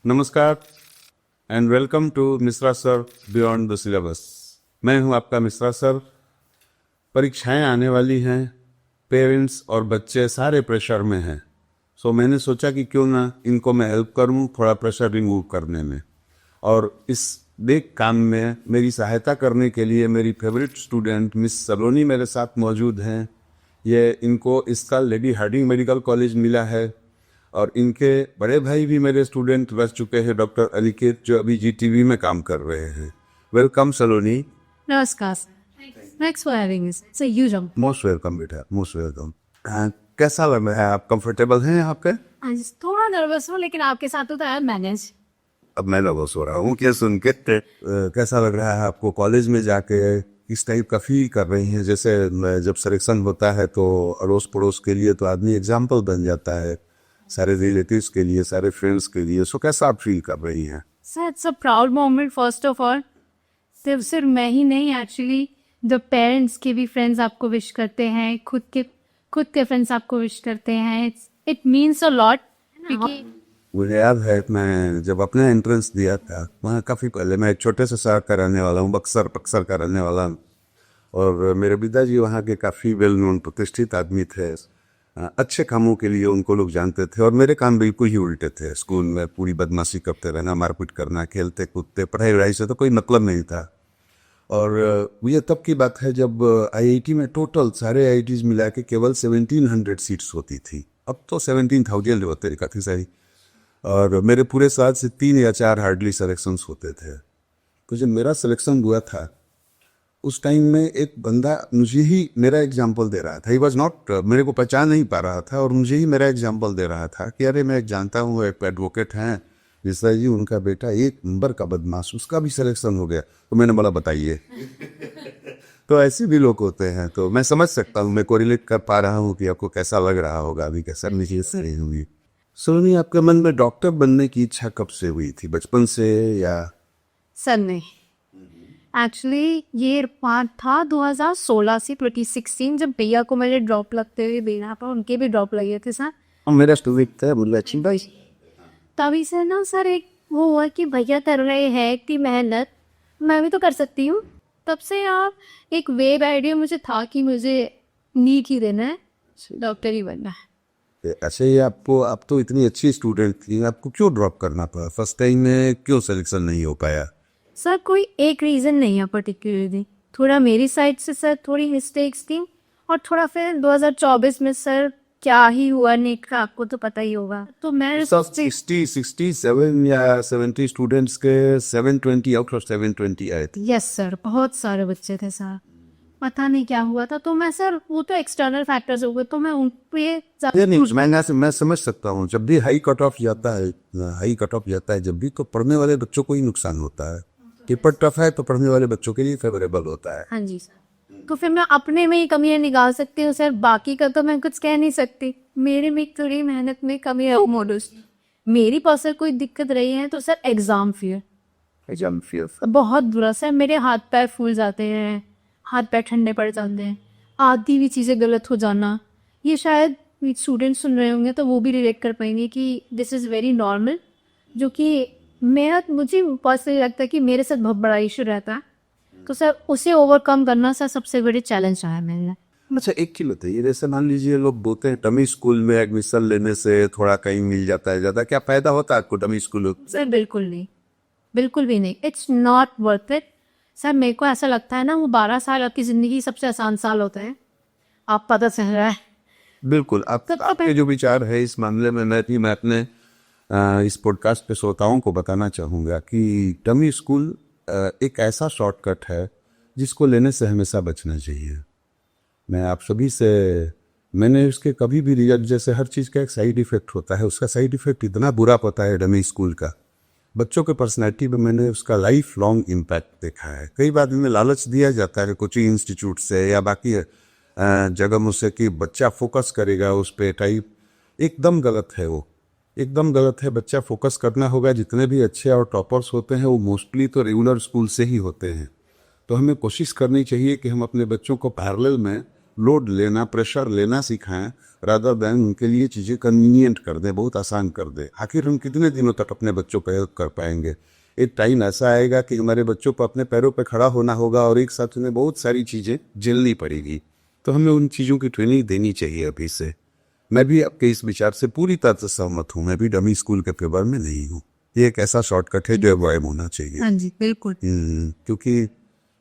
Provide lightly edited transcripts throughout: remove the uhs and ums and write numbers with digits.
नमस्कार and welcome to Mishra sir beyond the syllabus. मैं हूं आपका मिश्रा सर। परीक्षाएं आने वाली हैं, पेरेंट्स और बच्चे सारे प्रेशर में हैं, सो मैंने सोचा कि क्यों ना इनको मैं हेल्प करूं थोड़ा प्रेशर रिमूव करने में। और इस देख काम में मेरी सहायता करने के लिए मेरी फेवरेट स्टूडेंट मिस सलोनी मेरे साथ मौजूद हैं। ये इनको इसका लेडी हार्डिंग मेडिकल कॉलेज मिला है और इनके बड़े भाई भी मेरे स्टूडेंट रह चुके हैं, डॉक्टर अलीकेत, जो अभी जीटीवी में काम कर रहे हैं। वेलकम सलोनी। नमस्कार sir. Thanks for having us. It's a huge honor. Most welcome बेटा, मोस्ट वेलकम। कैसा लग रहा है, आप कंफर्टेबल हैं यहाँ पे? आज थोड़ा नर्वस हूँ लेकिन आपके साथ तो यार मैनेज। अब मैं नर्वस हो रहा हूँ क्या सुन के? कैसा लग रहा है आपको कॉलेज में जाके? किस टाइप का फील कर रही हैं? जैसे जब सिलेक्शन होता है तो अड़ोस पड़ोस के लिए तो आदमी एग्जाम्पल बन जाता है, सारे रिलेटिव्स के लिए, सारे फ्रेंड्स के लिए। सो कैसा आप फील कर रही हैं? Sir it's a proud moment first of all. सिर्फ मैं ही नहीं, एक्चुअली द पेरेंट्स के भी फ्रेंड्स आपको विश करते हैं, खुद के फ्रेंड्स आपको विश करते हैं। It means a lot. मुझे याद है मैं जब अपना एंट्रेंस दिया था वहाँ काफ़ी पहले, मैं एक छोटे से शहर का रहने वाला हूँ, बक्सर का रहने वाला हूँ, और मेरे पिताजी वहाँ के काफ़ी वेल नोन प्रतिष्ठित आदमी थे। अच्छे कामों के लिए उनको लोग जानते थे और मेरे काम बिल्कुल ही उल्टे थे। स्कूल में पूरी बदमाशी करते रहना, मारपीट करना, खेलते कूदते, पढ़ाई वढ़ाई से तो कोई मतलब नहीं था। और ये तब की बात है जब आईआईटी में टोटल सारे आईआईटीज मिला के केवल 1700 सीट्स होती थी। अब तो 17,000 होते काफ़ी सारी। और मेरे पूरे साल से 3 या 4 हार्डली सिलेक्शंस होते थे। तो जब मेरा सिलेक्शन हुआ था उस टाइम में एक बंदा मुझे ही मेरा एग्जाम्पल दे रहा था। ही वॉज नॉट, मेरे को पहचान नहीं पा रहा था और मुझे ही मेरा एग्जाम्पल दे रहा था कि अरे मैं जानता हूँ, एक एडवोकेट हैं मिश्रा जी, उनका बेटा एक नंबर का बदमाश, उसका भी सिलेक्शन हो गया। तो मैंने बोला बताइए। तो ऐसे भी लोग होते हैं, तो मैं समझ सकता हूँ, मैं कोरिलेट कर पा रहा हूँ कि आपको कैसा लग रहा होगा अभी, कैसा महसूस रही होंगी। सोनी, आपके मन में डॉक्टर बनने की इच्छा कब से हुई थी? बचपन से या? सर नहीं, एक्चुअली ये पार्ट था 2016 से 2016, जब भैया को मेरे ड्रॉप लगते हुए बेना पर उनके भी ड्रॉप लगे थे सर। मेरा स्टूडेंट था, बोला अच्छी भाई। तभी से ना सर एक वो हुआ कि भैया कर रहे हैं इतनी मेहनत, मैं भी तो कर सकती हूँ। तब से यार एक वेब आइडिया मुझे था कि मुझे नीट ही देना है, डॉक्टर ही बनना है। अच्छा, ये आपको, आप तो इतनी अच्छी स्टूडेंट थी, आपको क्यों ड्रॉप करना पड़ा? फर्स्ट टाइम में क्यों सिलेक्शन नहीं हो पाया? सर कोई एक रीज़न नहीं है पर्टिकुलरली, थोड़ा मेरी साइड से सर थोड़ी मिस्टेक्स थी, और थोड़ा फिर 2024 में सर क्या ही हुआ नीट का आपको तो पता ही होगा। तो मैं 67 या 70 स्टूडेंट्स के 720 आउट ऑफ 720 आए थे। यस सर, बहुत सारे बच्चे थे सर, पता नहीं क्या हुआ था। तो मैं सर, वो तो एक्सटर्नल फैक्टर्स हो गए, तो मैं उन पे ये न्यूज़ मैं समझ सकता हूँ। जब भी हाई कट ऑफ जाता है जब भी, तो पढ़ने वाले बच्चों को ही नुकसान होता है। पेपर टफ है तो पढ़ने वाले बच्चों के लिए फेवरेबल होता है। हाँ जी सर, तो फिर मैं अपने में ही कमियां निकाल सकती हूँ सर, बाकी का तो मैं कुछ कह नहीं सकती। मेरे में थोड़ी मेहनत में कमी है मोडस। मेरी पर्सनल कोई दिक्कत रही है तो सर एग्जाम फियर बहुत बुरा सर, मेरे हाथ पैर फूल जाते हैं, हाथ पैर ठंडे पड़ जाते हैं, आधी भी चीज़ें गलत हो जाना। ये शायद स्टूडेंट सुन रहे होंगे तो वो भी रिलेट कर पाएंगे कि दिस इज़ वेरी नॉर्मल, जो कि मुझे पर्सनली लगता है कि मेरे साथ बहुत बड़ा इशू रहता है। तो सर उसे ओवरकम करना सर सबसे बड़ी चैलेंज रहा है मेरे लिए। अच्छा, एक चीज बताइए, जैसे मान लीजिए लोग बोलते हैं डमी स्कूल में एडमिशन लेने से थोड़ा कहीं मिल जाता है ज़्यादा, क्या फायदा होता है आपको डमी स्कूल? सर बिल्कुल नहीं, बिल्कुल भी नहीं, it's not worth it sir. मेरे को ऐसा लगता है ना, वो 12 साल आपकी ज़िंदगी सबसे आसान साल होता है, आप पता चल रहा है। बिल्कुल। आपके जो विचार है इस मामले में, मैं अपने इस पॉडकास्ट पे श्रोताओं को बताना चाहूँगा कि डमी स्कूल एक ऐसा शॉर्टकट है जिसको लेने से हमेशा बचना चाहिए। मैं आप सभी से, मैंने उसके कभी भी रिजल्ट, जैसे हर चीज़ का एक साइड इफ़ेक्ट होता है, उसका साइड इफ़ेक्ट इतना बुरा पता है डमी स्कूल का। बच्चों के पर्सनैलिटी में मैंने उसका लाइफ लॉन्ग इम्पैक्ट देखा है। कई बार इन्हें लालच दिया जाता है कोचिंग इंस्टीट्यूट से या बाकी जगहों से कि बच्चा फोकस करेगा उस पर टाइप, एकदम गलत है वो, एकदम गलत है। बच्चा फोकस करना होगा। जितने भी अच्छे और टॉपर्स होते हैं वो मोस्टली तो रेगुलर स्कूल से ही होते हैं। तो हमें कोशिश करनी चाहिए कि हम अपने बच्चों को पैरेलल में लोड लेना, प्रेशर लेना सिखाएं, रादर देन उनके लिए चीज़ें कन्वीनियंट कर दें, बहुत आसान कर दें। आखिर हम कितने दिनों तक अपने बच्चों पर हेल्प कर पाएंगे? एक टाइम ऐसा आएगा कि हमारे बच्चों को अपने पैरों पर खड़ा होना होगा और एक साथ उन्हें बहुत सारी चीज़ें झेलनी पड़ेगी। तो हमें उन चीज़ों की ट्रेनिंग देनी चाहिए अभी से। मैं भी आपके इस विचार से पूरी तरह से सहमत हूँ। मैं भी डमी स्कूल के फेवर में नहीं हूँ। ये एक ऐसा शॉर्टकट है जो अवॉइड होना चाहिए। हाँ जी, बिल्कुल। क्योंकि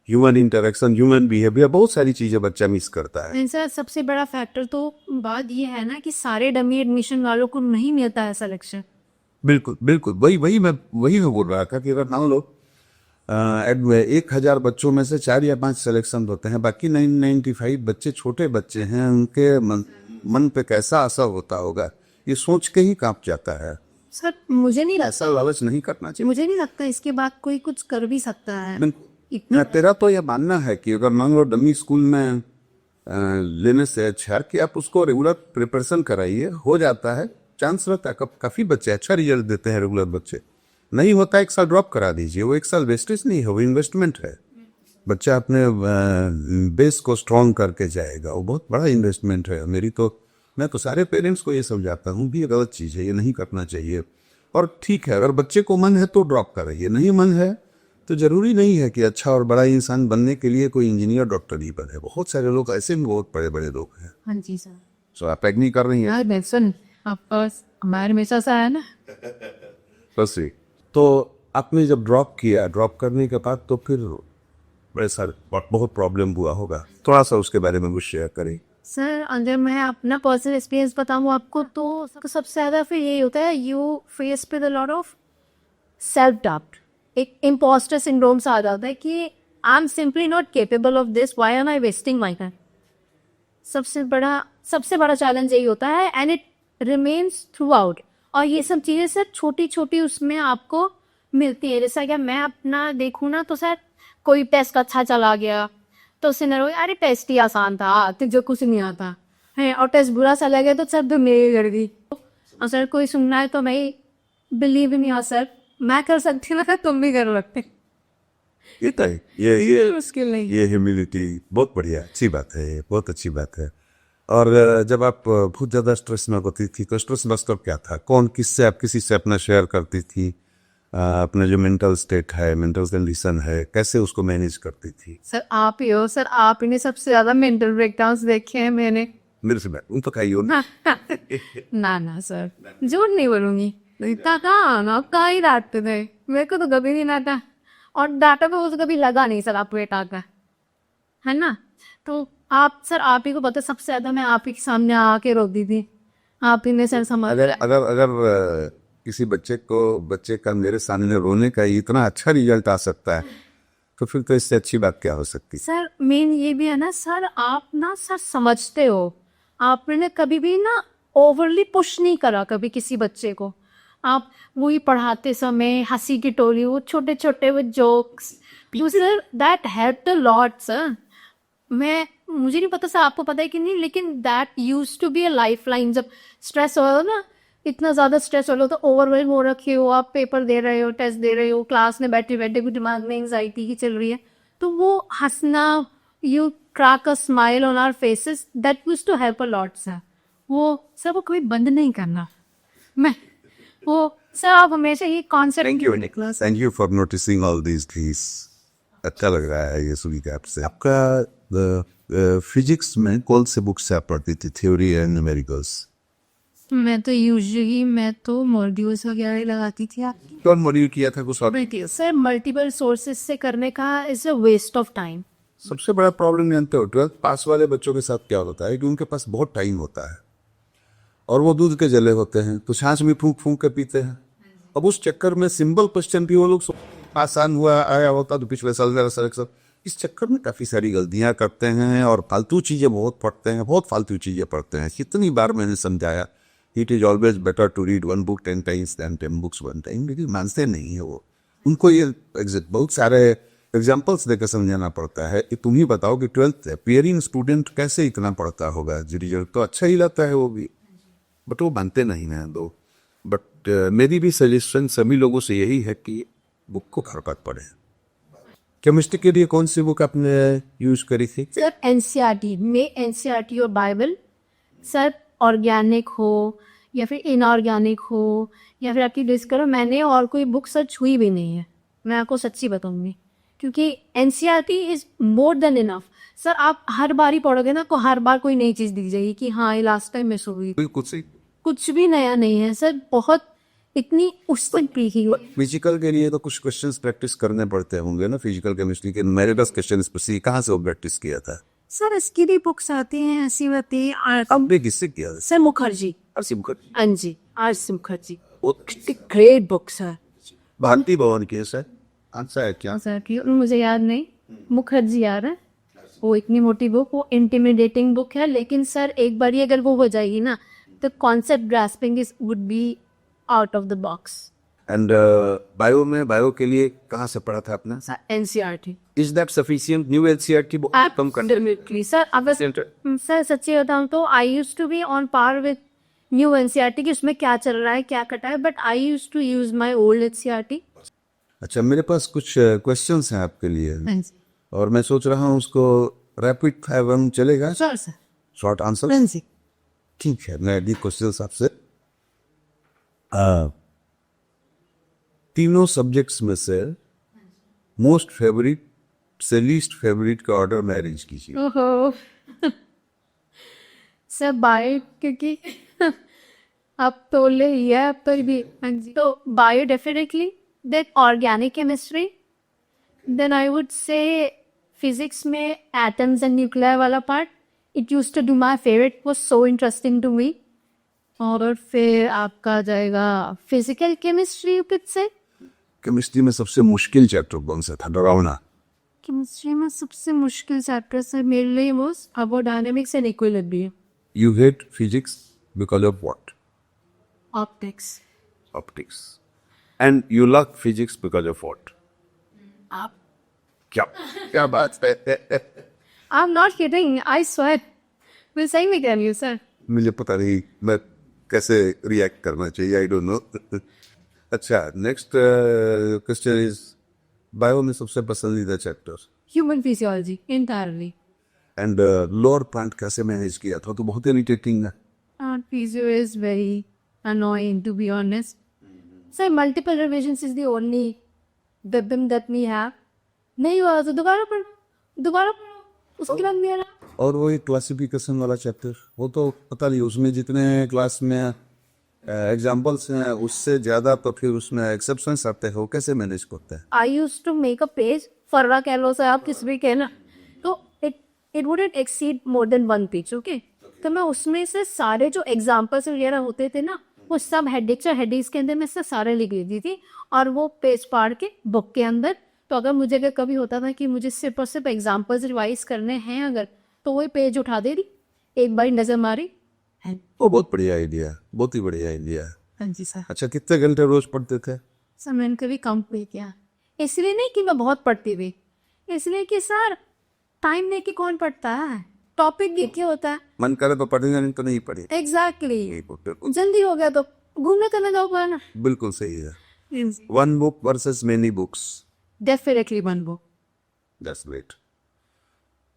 ह्यूमन इंटरेक्शन, ह्यूमन बिहेवियर, बहुत सारी चीज़ें बच्चा मिस करता है। सर सबसे बड़ा फैक्टर तो बात ये है ना कि सारे डमी एडमिशन वालों को नहीं मिलता है सिलेक्शन। बिल्कुल बिल्कुल, वही मैं बोल रहा था कि अगर मान लो 1000 बच्चों में से 4 या 5 सिलेक्शन होते हैं, बाकी 995 बच्चे छोटे बच्चे हैं, उनके मन पे कैसा असर होता होगा, ये सोच के ही कांप जाता है। सर मुझे नहीं लगता, ऐसा लालच नहीं करना चाहिए। मुझे नहीं लगता इसके बाद कोई कुछ कर भी सकता है। मैं तेरा तो यह मानना है कि अगर मान लो डमी स्कूल में लेने से अच्छा है कि आप उसको रेगुलर प्रिपरेशन कराइए, हो जाता है, चांस रहता है। काफ़ी बच्चे अच्छा रिजल्ट देते हैं रेगुलर बच्चे। नहीं होता 1 साल ड्रॉप करा दीजिए, वो 1 साल वेस्टेज नहीं है, वो इन्वेस्टमेंट है। बच्चा अपने बेस को स्ट्रॉन्ग करके जाएगा, वो बहुत बड़ा इन्वेस्टमेंट है। मैं तो सारे पेरेंट्स को ये समझाता हूँ भी ये गलत चीज़ है, ये नहीं करना चाहिए। और ठीक है, अगर बच्चे को मन है तो ड्रॉप कराइए, नहीं मन है तो जरूरी नहीं है कि अच्छा और बड़ा इंसान बनने के लिए कोई इंजीनियर डॉक्टर ही बने। बहुत सारे लोग ऐसे भी बहुत बड़े बड़े लोग हैं। हाँ जी सर। सो आप एग्री कर रही हैं? यार बेसन आपका हमारे हमेशा सा है ना। बस ही। तो आपने जब ड्रॉप किया, ड्रॉप करने के बाद तो फिर बड़े सारे बहुत प्रॉब्लम हुआ होगा, थोड़ा सा उसके बारे में कुछ शेयर करें। सर अगर मैं अपना पर्सनल एक्सपीरियंस बताऊँ आपको तो सबसे ज़्यादा फिर यही होता है, you face with a lot of self doubt. एक इम्पोस्टर सिंड्रोम सा आ जाता है कि I am simply not capable of this, why am I wasting my time. सबसे बड़ा चैलेंज यही होता है and it remains through out. और ये सब चीज़ें सर छोटी छोटी उसमें आपको मिलती है। जैसा कि मैं अपना देखूँ ना तो सर कोई टेस्ट अच्छा चला गया तो उससे न अरे टेस्ट ही आसान था, तुझे कुछ नहीं आता है, और टेस्ट बुरा चला गया तो सर तो मेरी कर दी। और सर कोई सुनना है तो मैं बिलीव नहीं, हाँ सर मैं कर सकती हूँ ना, तुम भी कर सकते। ये तो है, ये मुश्किल नहीं। ये ह्यूमिलिटी बहुत बढ़िया, अच्छी बात है, ये बहुत अच्छी बात है। और जब आप बहुत ज़्यादा स्ट्रेस में होती थी तो स्ट्रेस बस्टर क्या था? आप किसी से अपना शेयर करती थी? अपना जो मेंटल स्टेट है, मेंटल कंडीशन है, कैसे उसको मैनेज करती थी? सर आप ही हो, सर आप ही ने सबसे ज्यादा मेंटल ब्रेकडाउन्स देखे हैं मैंने। मेरे से उन तो कही हो ना। ना सर झूठ नहीं बोलूंगी, इतना कहाँ ना कहाँ ही डांटते थे, मेरे को तो कभी नहीं डांटा, और डांटा पे मुझे कभी लगा नहीं सर आपको ये टाका है ना। तो आप सर आप ही को पता, सबसे ज्यादा मैं आप ही के सामने आके रो दी थी, आप ही ने सर समझ। अगर किसी बच्चे का मेरे सामने रोने का इतना अच्छा रिजल्ट आ सकता है तो फिर तो इससे अच्छी बात क्या हो सकती? सर मेन ये भी है ना सर, आप ना सर समझते हो, आपने कभी भी ना ओवरली पुश नहीं करा कभी किसी बच्चे को। आप वही पढ़ाते समय हंसी की टोली, वो छोटे छोटे वो jokes, sir that helped a lot sir. मुझे नहीं पता सर आपको पता है कि नहीं, लेकिन that used to be a life line. जब स्ट्रेस हो ना, इतना ज़्यादा स्ट्रेस हो लो तो ओवरवेल्म हो रखे हो, आप पेपर दे रहे हो, टेस्ट दे रहे हो, क्लास में बैठे बैठे भी दिमाग में एंजाइटी ही चल रही है, तो वो हंसना, you crack a smile on our faces, that used to help a lot sir. वो कभी बंद नहीं करना। मैं वो सर आप हमेशा ये concept. Thank you Niklas, thank you for noticing all these things. अच्छा लग रहा है ये सुन के आपसे। आपका फिजिक्स में कौन से बुक से आप पढ़ती थी, थ्योरी एंड न्यूमेरिकल्स? मैं तो मॉड्यूल्स वगैरह ही लगाती थी। आप कौन मॉड्यूल किया था कुछ और? सर मल्टीपल सोर्सेज से करने का is a waste of time. सबसे बड़ा प्रॉब्लम जानते हो 12th पास वाले बच्चों के साथ क्या होता है कि उनके पास बहुत टाइम होता है और वो दूध के जले होते हैं तो छाछ भी फूंक फूंक के पीते हैं। अब उस चक्कर में सिंपल क्वेश्चन भी वो लोग आसान हुआ आया होता तो पिछले साल मेरा सिलेक्शन, इस चक्कर में काफ़ी सारी गलतियां करते हैं और फालतू चीज़ें बहुत पढ़ते हैं, बहुत फालतू चीज़ें पढ़ते हैं। कितनी बार मैंने समझाया it is always better to read 1 book 10 times than 10 books 1 time, लेकिन मानते नहीं है वो। उनको ये बहुत सारे एग्जाम्पल्स देकर समझाना पड़ता है कि तुम ही बताओ कि 12th अपियरिंग स्टूडेंट कैसे इतना पढ़ता होगा, रिजल्ट तो अच्छा ही लाता है वो भी, बट वो मानते नहीं हैं दो। बट मेरी भी सजेशन सभी लोगों से यही है कि बुक को घर पर पढ़ें, केमिस्ट्री के लिए कौन सी बुक आपने यूज करी थी? सर एनसीईआरटी में, एनसीईआरटी और बाइबल। सर ऑर्गेनिक हो या फिर इनऑर्गेनिक हो या फिर आपकी लिस्ट करो, मैंने और कोई बुक सर छुई भी नहीं है, मैं आपको सच्ची बताऊंगी, क्योंकि NCERT is more than enough. Sir आप हर बार ही पढ़ोगे ना, को हर बार कोई नई चीज़ दिख जाएगी कि हाँ ये लास्ट टाइम मिस हो गई। बिल्कुल सही। कुछ भी नया नहीं है सर, बहुत इतनी उससे पीकी हुई। फिजिकल के लिए तो कुछ क्वेश्चंस प्रैक्टिस करने पड़ते होंगे ना, फिजिकल केमिस्ट्री के। मेरे पास क्वेश्चन स्पेसिफिक कहाँ से वो प्रैक्टिस किया था? सर इसकी भी बुक्स आती हैं, ऐसी होती है। आपने किससे किया था? सर मुखर्जी। असीम मुखर्जी। हाँ जी, आर.सी. मुखर्जी। वो ग्रेट बुक सर। भारती भवन की है सर, आंसर है क्या? सर की मुझे याद नहीं, मुखर्जी याद है। वो इतनी मोटी बुक, वो इंटिमिडेटिंग बुक है, लेकिन सर एक बार अगर वो हो जाएगी ना, तो concept grasping is would be out of the box. And bio में, बायो के लिए कहाँ से पढ़ा था आपने? Sir NCERT. Is that sufficient? New NCERT book कम कर Absolutely, सर। अब सर सच्ची बताऊं तो I used to be on par with new NCERT कि उसमें क्या चल रहा है, क्या कटा है, but I used to use my old NCERT. अच्छा, मेरे पास कुछ क्वेश्चंस हैं आपके लिए और मैं सोच रहा हूँ उसको रैपिड फायर में चलेगा? Sir sir short answer. ठीक है, मैं अगली क्वेश्चन आपसे तीनों सब्जेक्ट्स में से मोस्ट फेवरेट से लीस्ट फेवरेट का ऑर्डर में अरेंज कीजिए। ओहो सर बायो, क्योंकि अब तो ले लिया है, अब तो भी। हाँ जी, तो bio definitely, then organic chemistry, then I would say physics में एटम्स एंड न्यूक्लियर वाला part, it use to do my favourite, was so interesting to me. और फिर आपका जाएगा फिजिकल केमिस्ट्री से। केमिस्ट्री में सबसे मुश्किल चैप्टर कौन सा था? डरावना। केमिस्ट्री में सबसे मुश्किल चैप्टर सर मेरे लिए वो thermodynamics and equilibrium. You hate physics because of what? Optics. Optics. And you love physics because of what? आप क्या क्या बात है? I am not kidding, I swear, मैं सही में कह रही हूँ सर। मुझे पता नहीं मैं कैसे रिएक्ट करना चाहिए, आई डोंट नो। अच्छा, नेक्स्ट क्वेश्चन इज बायो में सबसे पसंदीदा chapter human physiology entirely. And lower plant कैसे मैनेज किया था? तो बहुत इरिटेटिंग है। Physio is very annoying to be honest. So multiple revisions is the only weapon that we have. नहीं हुआ तो दोबारा पढ़ो, उसके बाद मेरा। और वो एक क्लासिफिकेशन वाला चैप्टर, वो तो पता नहीं उसमें जितने क्लास में एग्जाम्पल्स हैं उससे ज़्यादा तो फिर उसमें एक्सेप्शंस आते हैं, वो कैसे मैनेज करते हैं? I used to make a page, फर्रा कह लो सर, आप किस भी कहना, तो it wouldn't exceed more than one page, okay? तो मैं उसमें से सारे जो एग्जाम्पल्स वगैरह होते थे ना, वो सब हेडिक्स और हेडिक्स के अंदर मैं से सारे लिख देती थी, और वो पेज पाड़ के बुक के अंदर। तो अगर कभी होता था कि मुझे सिर्फ और सिर्फ एग्जाम्पल्स रिवाइज करने हैं अगर, तो वही पेज उठा दे दी, एक बार नज़र मारी। वो बहुत बढ़िया आइडिया है, बहुत ही बढ़िया आइडिया है। हाँ जी सर। अच्छा, कितने घंटे रोज पढ़ते थे? सर मैंने कभी कम पे किया, इसलिए नहीं कि मैं बहुत पढ़ती थी, इसलिए कि सर टाइम लेके कौन पढ़ता है, टॉपिक देख के होता है। मन करे तो पढ़ेगा, नहीं तो नहीं पढ़े। एग्जैक्टली, बिल्कुल जल्दी हो गया तो घूमने चले जाओ पढ़ना। बिल्कुल सही है। One book versus many books. Definitely one book. That's great.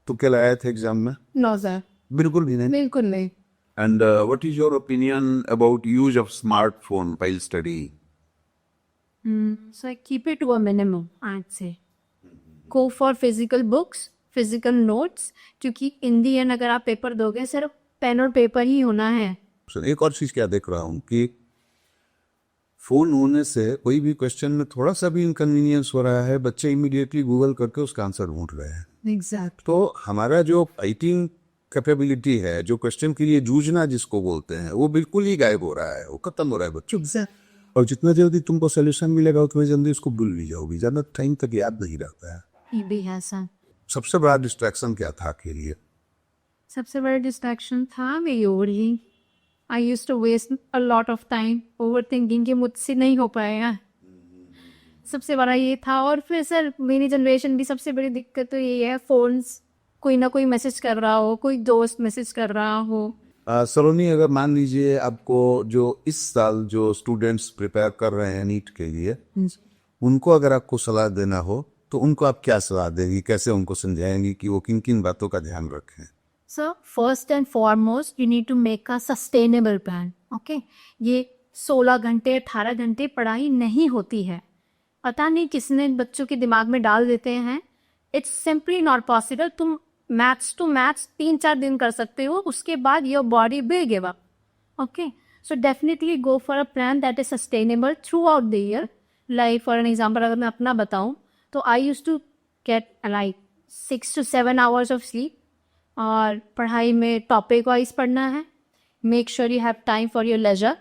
तो क्या लाया थे एग्जाम में? नो सर, बिल्कुल भी नहीं। बिल्कुल नहीं। And what is your opinion about use of smartphone while studying? So I keep it to a minimum, I'd say. Go for physical books, physical notes, क्योंकि in the end अगर आप paper दोगे सिर्फ पेन और paper ही होना है। एक और चीज क्या देख रहा हूँ कि फोन होने से कोई भी क्वेश्चन में थोड़ा सा भी इनकन्वीनियंस हो रहा है, बच्चे इमीडिएटली गूगल करके उसका आंसर ढूंढ रहे हैं। एग्जैक्ट। तो हमारा जो राइटिंग कैपेबिलिटी है, जो क्वेश्चन के लिए जूझना जिसको बोलते हैं, वो बिल्कुल ही गायब हो रहा है, वो खत्म हो रहा है बच्चों। और जितना जल्दी तुमको सोल्यूशन मिलेगा उतना जल्दी उसको भूल भी जाओगी, ज्यादा टाइम तक याद नहीं रहता है। ये भी है सर। सबसे बड़ा डिस्ट्रैक्शन क्या था आपके लिए? सबसे बड़ा डिस्ट्रैक्शन था मेरी overthinking. I used to waste a lot of time overthinking कि मुझसे नहीं हो पाएगा, सबसे बड़ा ये था। और फिर सर मेरी जनरेशन की सबसे बड़ी दिक्कत तो ये है, फोन्स, कोई ना कोई मैसेज कर रहा हो, कोई दोस्त मैसेज कर रहा हो। सलोनी, अगर मान लीजिए आपको जो इस साल जो स्टूडेंट्स प्रिपेयर कर रहे हैं नीट के लिए, उनको अगर आपको सलाह देना हो तो उनको आप क्या सलाह देंगी, कैसे उनको समझाएंगी कि वो किन किन बातों का ध्यान रखें? Sir first and foremost you need to make a sustainable plan. Okay, ये 16 घंटे 18 घंटे पढ़ाई नहीं होती है। पता नहीं किसने बच्चों के दिमाग में डाल देते हैं। It's simply not possible. तुम मैथ्स टू मैथ्स 3-4 दिन कर सकते हो, उसके बाद your body will give up. Okay, so definitely go for a plan that is sustainable throughout the year. Like for an example अगर मैं अपना बताऊँ तो I used to get like 6 to 7 hours of sleep. और पढ़ाई में topic wise पढ़ना है। Make sure you have time for your leisure.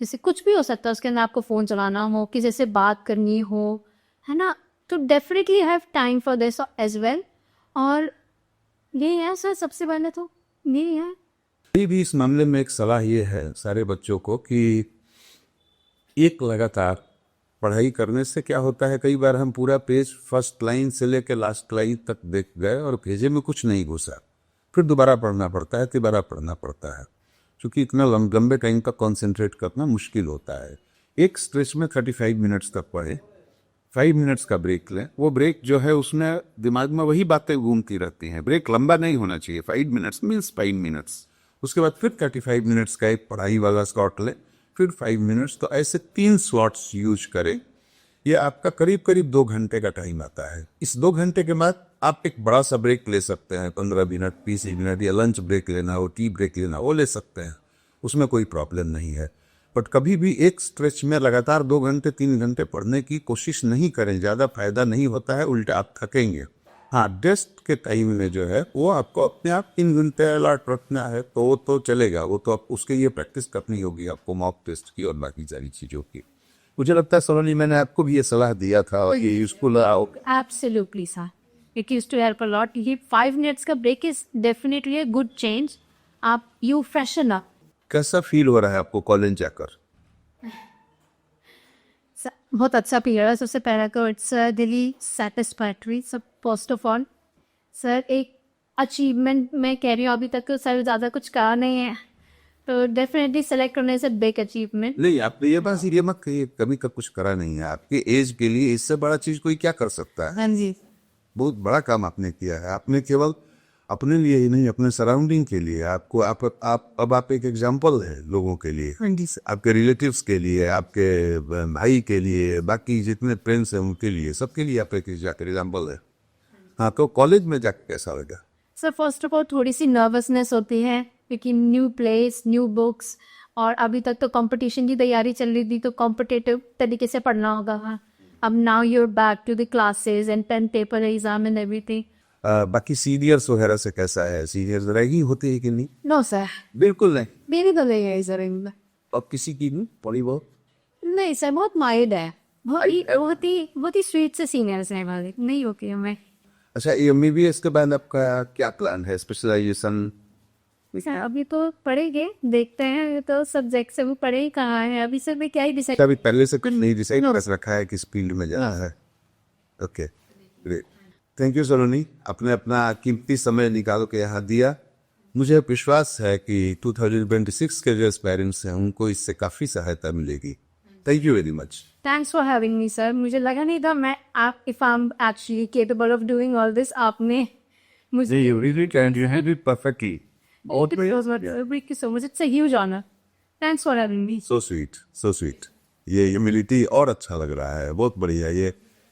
जैसे कुछ भी हो सकता है, उसके अंदर आपको फ़ोन चलाना हो, किसी से बात करनी हो, है ना, तो definitely have time for this as well. और ये है सर, सबसे पहले तो ये है। मेरी भी इस मामले में एक सलाह ये है सारे बच्चों को कि एक लगातार पढ़ाई करने से क्या होता है, कई बार हम पूरा पेज फर्स्ट लाइन से लेकर लास्ट लाइन तक देख गए और पेजे में कुछ नहीं घुसा, फिर दोबारा पढ़ना पड़ता है, तिबारा पढ़ना पड़ता है, क्योंकि इतना लंबे टाइम तक कंसंट्रेट करना मुश्किल होता है। एक स्ट्रेच में 35 मिनट्स तक पढ़ें, 5 मिनट्स का ब्रेक लें। वो ब्रेक जो है उसमें दिमाग में वही बातें घूमती रहती हैं। ब्रेक लंबा नहीं होना चाहिए, 5 मिनट्स मीन्स 5 मिनट्स। उसके बाद फिर 35 मिनट्स का एक पढ़ाई वाला स्लॉट लें, फिर 5 मिनट्स। तो ऐसे 3 स्लॉट्स यूज करें। ये आपका करीब करीब 2 घंटे का टाइम आता है। इस 2 घंटे के बाद आप एक बड़ा सा ब्रेक ले सकते हैं, 15 मिनट 20 मिनट, या लंच ब्रेक लेना हो, टी ब्रेक लेना हो, वो ले सकते हैं, उसमें कोई प्रॉब्लम नहीं है। बट कभी भी एक स्ट्रेच में लगातार 2 घंटे 3 घंटे पढ़ने की कोशिश नहीं करें, ज़्यादा फायदा नहीं होता है, उल्टा आप थकेंगे। हाँ, टेस्ट के टाइम में जो है वो आपको अपने आप 3 घंटे अलर्ट रखना है तो वो तो चलेगा। वो तो आप उसके लिए प्रैक्टिस करनी होगी आपको, मॉक टेस्ट की और बाकी सारी चीज़ों की। मुझे लगता है सलोनी, मैंने आपको भी ये सलाह दिया था और ये यूजफुल आओ। Absolutely sir, it use to help a lot. ये 5 मिनट्स का break is definitely a good change. आप यू फ्रेशन अप। कैसा फील हो रहा है आपको कॉलेज जाकर? बहुत अच्छा फील हो रहा है। सबसे पहले तो इट्स रियली सेटिस्फैक्टरी। सब फर्स्ट ऑफ ऑल सर एक अचीवमेंट मैं कह रही हूँ, अभी तक तो सर ज़्यादा कुछ कहा नहीं है, तो डेफिनेटली सेलेक्ट करने से बिग अचीवमेंट। नहीं, आपने ये बात ये मत कहिए कभी का कुछ करा नहीं है। आपके एज के लिए इससे बड़ा चीज कोई क्या कर सकता है? हाँ जी, बहुत बड़ा काम आपने किया है। आपने केवल अपने लिए ही नहीं, अपने सराउंडिंग के लिए, आपको आप एक एग्जाम्पल है लोगों के लिए, आपके रिलेटिव्स के लिए, आपके भाई के लिए, बाकी जितने फ्रेंड्स हैं उनके लिए, सबके लिए आप एक एग्जाम्पल है। हाँ, तो कॉलेज में जाकर कैसा लगा? सर फर्स्ट ऑफ ऑल थोड़ी सी नर्वसनेस होती है क्योंकि न्यू प्लेस, न्यू बुक्स, और अभी तक तो कंपटीशन की तैयारी चल रही थी तो कॉम्पिटिटिव तरीके से पढ़ना होगा। अब now you are back to the classes and pen paper exam and everything. बाकी सीनियर्स वगैरह से कैसा है? सीनियर्स रैगिंग होती है कि नहीं? नो सर, बिल्कुल नहीं। मेरी तो नहीं है सर। अब किसी की नहीं पड़ी वो? नहीं सर, बहुत माइल्ड है, बहुत ही स्वीट से सीनियर्स हैं वाले, नहीं होके हमें। अच्छा, MBBS के बाद आपका क्या प्लान है? स्पेशलाइजेशन? सर अभी तो पढ़ेंगे, देखते हैं। ये तो सब्जेक्ट से भी पढ़े ही कहाँ है अभी सर, मैं क्या ही डिसाइड। अभी पहले से कुछ नहीं डिसाइड कर रखा है किस फील्ड में जाना है? Okay, great. थैंक यू सलोनी, अपने अपना कीमती समय निकाल के यहाँ दिया। मुझे विश्वास है कि 2026 के जो एस्पायरेंट्स हैं उनको इससे काफ़ी सहायता मिलेगी। Thank you very much. Thanks for having me sir. मुझे लगा नहीं था मैं आप if I am actually capable of doing all this. आपने मुझे You really can, you had it perfectly. Thank you so much, it's a huge honour. Thanks for having me. So sweet, so sweet. ये humility और अच्छा लग रहा है, बहुत बढ़िया।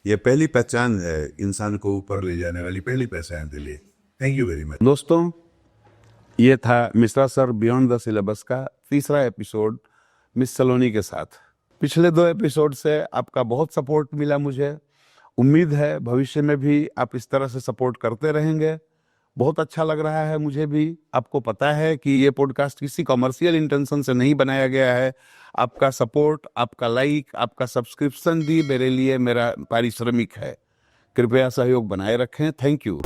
ये पहली पहचान है, इंसान को ऊपर ले जाने वाली पहली पहचान के लिए। Thank you very much. दोस्तों, ये था Mishra sir beyond the syllabus का तीसरा एपिसोड मिस सलोनी के साथ। पिछले 2 एपिसोड से आपका बहुत सपोर्ट मिला मुझे। उम्मीद है भविष्य में भी आप इस तरह से सपोर्ट करते रहेंगे। बहुत अच्छा लग रहा है मुझे भी। आपको पता है कि ये पॉडकास्ट किसी कमर्शियल इंटेंशन से नहीं बनाया गया है। आपका सपोर्ट, आपका लाइक, आपका सब्सक्रिप्शन भी मेरे लिए मेरा पारिश्रमिक है। कृपया सहयोग बनाए रखें। Thank you.